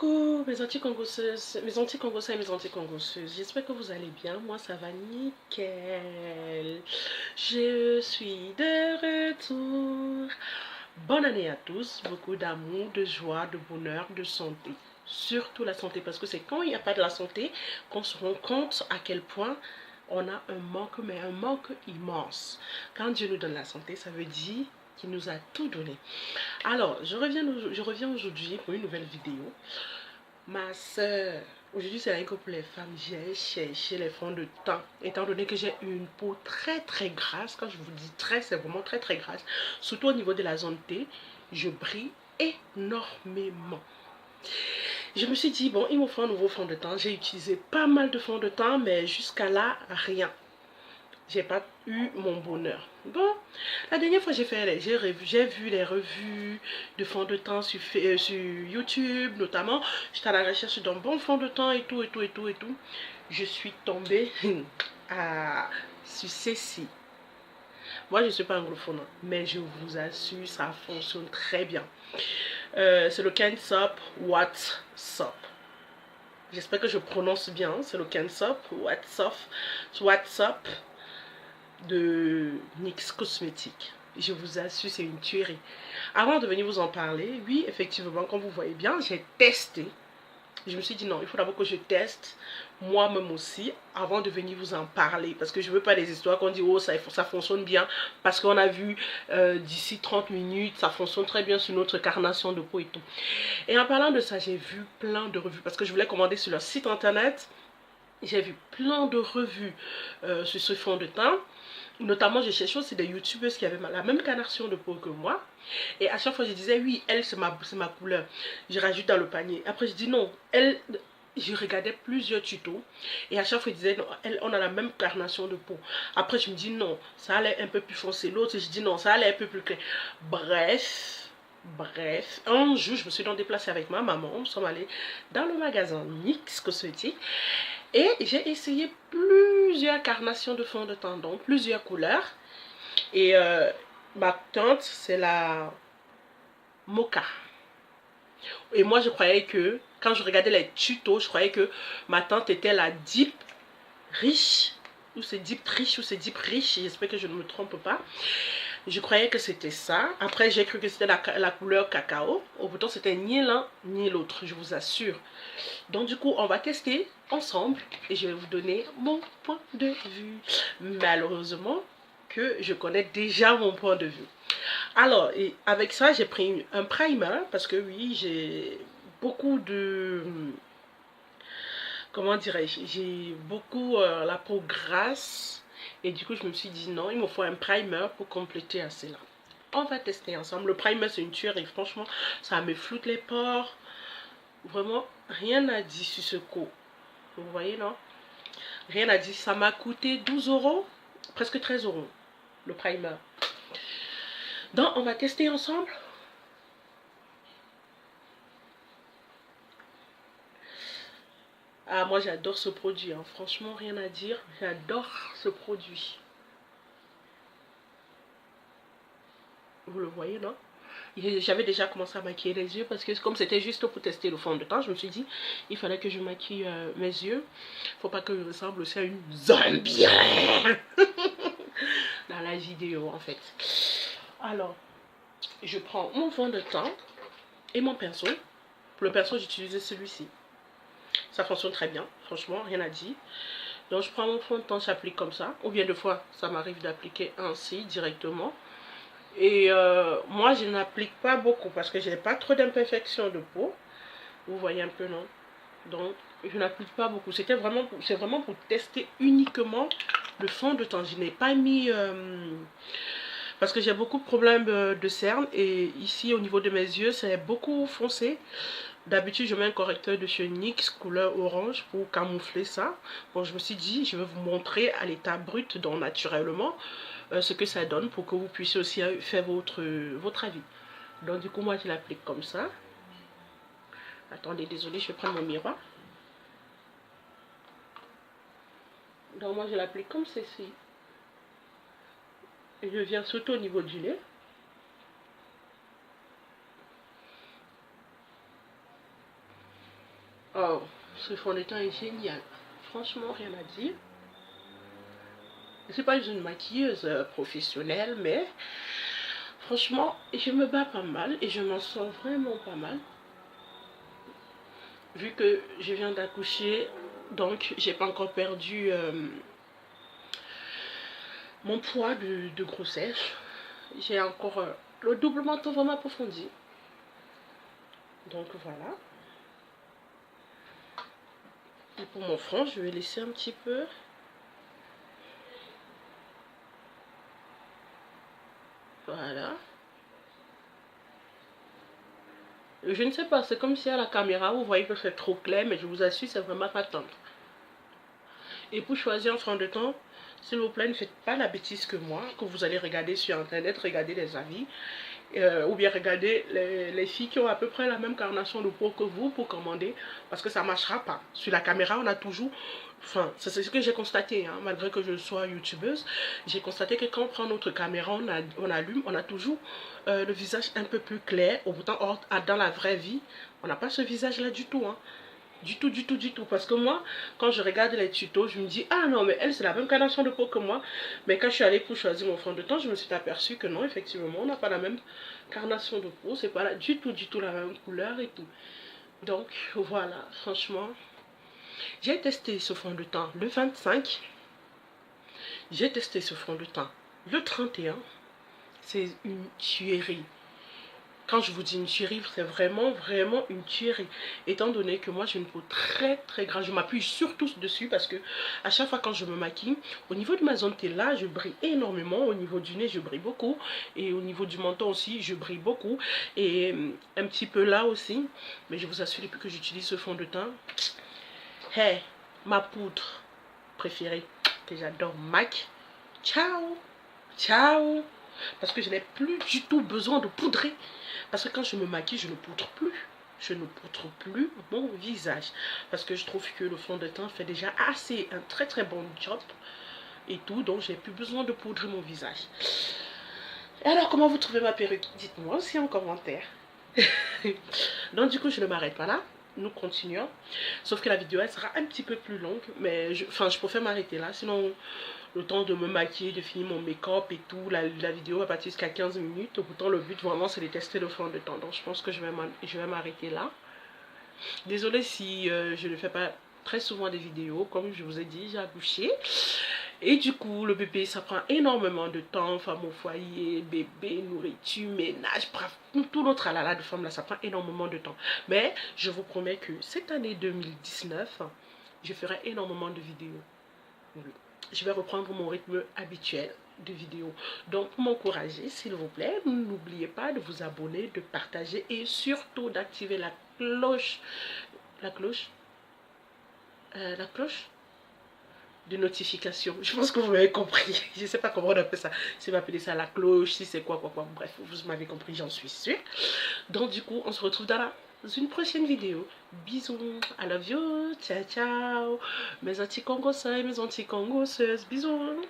Coucou mes anti-congosseuses, mes anti-congosseurs et mes anti-congosseuses, j'espère que vous allez bien, moi ça va nickel. Je suis de retour. Bonne année à tous, beaucoup d'amour, de joie, de bonheur, de santé. Surtout la santé, parce que c'est quand il n'y a pas de la santé qu'on se rend compte à quel point on a un manque, mais un manque immense. Quand Dieu nous donne la santé, ça veut dire qu'il nous a tout donné. Alors, je reviens aujourd'hui pour une nouvelle vidéo. Ma soeur, aujourd'hui c'est un coup pour les femmes, j'ai cherché les fonds de teint. Étant donné que j'ai une peau très grasse, quand je vous dis très, c'est vraiment très grasse. Surtout au niveau de la zone T, je brille énormément. Je me suis dit, bon, il me faut un nouveau fond de teint. J'ai utilisé pas mal de fonds de teint, mais jusqu'à là, rien. J'ai pas eu mon bonheur. Bon, la dernière fois j'ai vu les revues de fond de teint sur YouTube notamment. J'étais à la recherche d'un bon fond de teint et tout. Je suis tombée sur ceci. Moi je ne suis pas anglophone, mais je vous assure ça fonctionne très bien. C'est le Kensop What Soap. J'espère que je prononce bien. C'est le Kensop What Soap de NYX Cosmétiques. Je vous assure, c'est une tuerie. Avant de venir vous en parler, oui, effectivement, comme vous voyez bien, j'ai testé. Je me suis dit non, il faut d'abord que je teste moi-même aussi avant de venir vous en parler. Parce que je ne veux pas des histoires qu'on dit, oh, ça fonctionne bien. Parce qu'on a vu d'ici 30 minutes, ça fonctionne très bien sur notre carnation de peau et tout. Et en parlant de ça, j'ai vu plein de revues. Parce que je voulais commander sur leur site internet. J'ai vu plein de revues sur ce fond de teint. Notamment, j'ai cherché aussi des youtubeuses qui avaient la même carnation de peau que moi. Et à chaque fois, je disais, oui, elle, c'est ma couleur. Je rajoute dans le panier. Après, je dis non, elle... Je regardais plusieurs tutos. Et à chaque fois, je disais, non, elle, on a la même carnation de peau. Après, je me dis, non, ça allait un peu plus foncé. L'autre, je dis, non, ça allait un peu plus clair. Bref, un jour, je me suis donc déplacée avec ma maman. Nous sommes allés dans le magasin NYX Cosmétiques. Et j'ai essayé plusieurs carnations de fond de teint, donc plusieurs couleurs. Et ma teinte, c'est la Mocha. Et moi, je croyais que, quand je regardais les tutos, je croyais que ma teinte était la Deep Riche. Ou c'est Deep Riche, ou c'est Deep Riche. J'espère que je ne me trompe pas. Je croyais que c'était ça. Après, j'ai cru que c'était la couleur cacao. Pourtant, c'était ni l'un ni l'autre, je vous assure. Donc, du coup, on va tester ensemble. Et je vais vous donner mon point de vue. Malheureusement, que je connais déjà mon point de vue. Alors, et avec ça, j'ai pris un primer. Parce que oui, j'ai beaucoup de... Comment dirais-je? J'ai beaucoup la peau grasse. Et du coup, je me suis dit non, il me faut un primer pour compléter à cela. On va tester ensemble. Le primer, c'est une tuerie. Franchement, ça me floute les pores. Vraiment, rien à dire sur ce coup. Vous voyez, non? Rien à dire. Ça m'a coûté 12 €. Presque 13 €. Le primer. Donc, on va tester ensemble. Ah, moi, j'adore ce produit. Hein. Franchement, rien à dire. J'adore ce produit. Vous le voyez, non? J'avais déjà commencé à maquiller les yeux parce que comme c'était juste pour tester le fond de teint, je me suis dit, il fallait que je maquille mes yeux. Faut pas que je ressemble aussi à une zombie dans la vidéo, en fait. Alors, je prends mon fond de teint et mon pinceau. Pour le pinceau, j'utilisais celui-ci. Ça fonctionne très bien, franchement, rien à dire. Donc, je prends mon fond de teint, j'applique comme ça. Ou bien, des fois, ça m'arrive d'appliquer ainsi, directement. Et moi, je n'applique pas beaucoup parce que je n'ai pas trop d'imperfections de peau. Vous voyez un peu, non? Donc, je n'applique pas beaucoup. C'est vraiment pour tester uniquement le fond de teint. Je n'ai pas mis... parce que j'ai beaucoup de problèmes de cernes. Et ici, au niveau de mes yeux, c'est beaucoup foncé. D'habitude, je mets un correcteur de chez NYX couleur orange pour camoufler ça. Bon, je me suis dit, je vais vous montrer à l'état brut, donc naturellement, ce que ça donne pour que vous puissiez aussi faire votre avis. Donc, du coup, moi, je l'applique comme ça. Attendez, désolé, je vais prendre mon miroir. Donc, moi, je l'applique comme ceci. Et je viens surtout au niveau du nez. Oh, ce fond de teint est génial. Franchement, rien à dire. Je ne suis pas une maquilleuse professionnelle, mais franchement, je me bats pas mal et je m'en sors vraiment pas mal. Vu que je viens d'accoucher, donc j'ai pas encore perdu mon poids de grossesse. J'ai encore le double menton vraiment approfondi. Donc voilà. Et pour mon front, je vais laisser un petit peu. Voilà. Je ne sais pas, c'est comme si à la caméra, vous voyez que c'est trop clair, mais je vous assure, c'est vraiment pas tendre. Et pour choisir un fond de teint, s'il vous plaît, ne faites pas la bêtise que moi, que vous allez regarder sur internet, regarder les avis, ou bien regarder les filles qui ont à peu près la même carnation de peau que vous pour commander, parce que ça ne marchera pas. Sur la caméra, on a toujours... Enfin, c'est ce que j'ai constaté, hein, malgré que je sois youtubeuse, j'ai constaté que quand on prend notre caméra, on allume, on a toujours le visage un peu plus clair, autant dans la vraie vie, on n'a pas ce visage-là du tout, hein. Du tout, du tout, du tout. Parce que moi, quand je regarde les tutos, je me dis, ah non, mais elle, c'est la même carnation de peau que moi. Mais quand je suis allée pour choisir mon fond de teint, je me suis aperçue que non, effectivement, on n'a pas la même carnation de peau. C'est pas du tout la même couleur et tout. Donc, voilà, franchement. J'ai testé ce fond de teint le 25. J'ai testé ce fond de teint le 31. C'est une tuerie. Quand je vous dis une tuerie, c'est vraiment une tuerie. Étant donné que moi j'ai une peau très grasse, je m'appuie surtout dessus parce que à chaque fois quand je me maquille, au niveau de ma zone T là, je brille énormément. Au niveau du nez, je brille beaucoup. Et au niveau du menton aussi, je brille beaucoup. Et un petit peu là aussi. Mais je vous assure, depuis que j'utilise ce fond de teint, hey, ma poudre préférée que j'adore, MAC. Ciao, ciao. Parce que je n'ai plus du tout besoin de poudrer. Parce que quand je me maquille, je ne poudre plus. Je ne poudre plus mon visage. Parce que je trouve que le fond de teint fait déjà un très bon job. Et tout, donc j'ai plus besoin de poudrer mon visage. Et alors, comment vous trouvez ma perruque? Dites-moi aussi en commentaire. Donc du coup, je ne m'arrête pas là. Nous continuons. Sauf que la vidéo, elle sera un petit peu plus longue. Mais je préfère m'arrêter là. Sinon, le temps de me maquiller, de finir mon make-up et tout, la vidéo va partir jusqu'à 15 minutes. Pourtant, le but vraiment, c'est de tester le fond de teint. Donc, je pense que je vais m'arrêter là. Désolée si je ne fais pas très souvent des vidéos. Comme je vous ai dit, j'ai accouché. Et du coup, le bébé, ça prend énormément de temps. Femme au foyer, bébé, nourriture, ménage, bref, tout l'autre tralala de femme là, ça prend énormément de temps. Mais je vous promets que cette année 2019, je ferai énormément de vidéos. Oui. Je vais reprendre mon rythme habituel de vidéos. Donc, pour m'encourager, s'il vous plaît, n'oubliez pas de vous abonner, de partager et surtout d'activer la cloche. La cloche de notification. Je pense que vous m'avez compris. Je ne sais pas comment on appelle ça. Si vous appelez ça la cloche, si c'est quoi. Bref, vous m'avez compris, j'en suis sûre. Donc du coup, on se retrouve dans une prochaine vidéo. Bisous. I love you. Ciao, ciao. Mes anti-congosais, mes anti-congoseuses. Bisous.